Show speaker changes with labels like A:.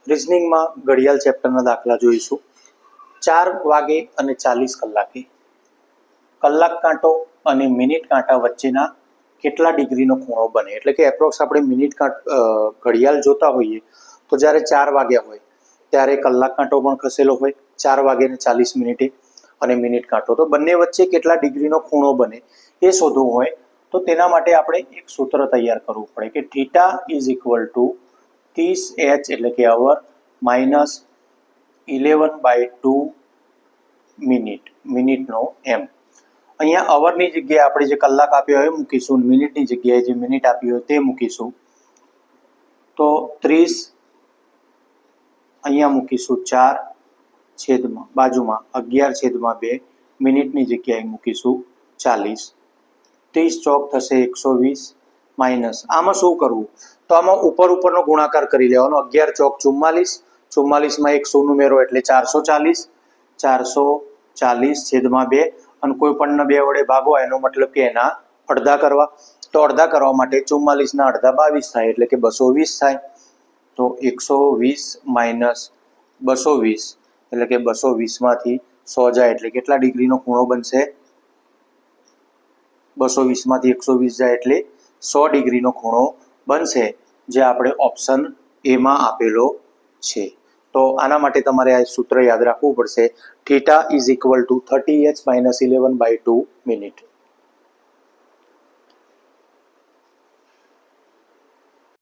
A: રિઝનિંગમાં ઘડિયાળ ચેપ્ટરના દાખલા જોઈશું. 4 વાગે અને 40 કલાકે કલાક કાંટો અને મિનિટ કાંટા વચ્ચેના કેટલા ડિગ્રીનો ખૂણો બને. એટલે કે એપ્રોક્સ આપણે ઘડિયાળ જોતા હોઈએ તો જ્યારે 4 વાગ્યા હોય ત્યારે કલાક કાંટો પણ ખસેલો હોય 4 વાગે ને 40 મિનિટે અને મિનિટ કાંટો, તો બંને વચ્ચે કેટલા ડિગ્રીનો ખૂણો બને એ શોધવું હોય તો તેના માટે આપણે એક સૂત્ર તૈયાર કરવું પડે કે theta is equal to 30h એટલે કે અવર માઇનસ 11/2 મિનિટનો એમ. અહીંયા અવરની જગ્યાએ આપણે જે કલાક આપ્યો હોય મૂકીશું, મિનિટની જગ્યાએ જે મિનિટ આપી હોય તે મૂકીશું. તો 30 અહીંયા મૂકીશું 4 બાજુમાં 11/2 મિનિટની જગ્યાએ મૂકીશું 40. 30 ચોક થશે 120 માઇનસ આમાં શું કરવું તો આમાં ઉપરનો ગુણાકાર કરી લેવાનો. 11 ચોક 44, 44માં એક શૂન્ય ઉમેરો એટલે 440, 440/2 અને કોઈ પણ 2 વડે ભાગો એનો મતલબ કે એના અડધા કરવા. તો અડધા કરવા માટે 44 ના અડધા 22 થાય એટલે કે 220 થાય. તો 120 માઇનસ 220 એટલે કે 220 માંથી 100 જાય એટલે કેટલા ડિગ્રીનો ખૂણો બનશે? 220 માંથી 120 જાય એટલે 100 ડિગ્રીનો ખૂણો બનશે, જે આપણે ઓપ્શન એમાં આપેલો છે. તો આના માટે તમારે આ સૂત્ર યાદ રાખવું પડશે. Theta is equal to 30h - 11/2 minute.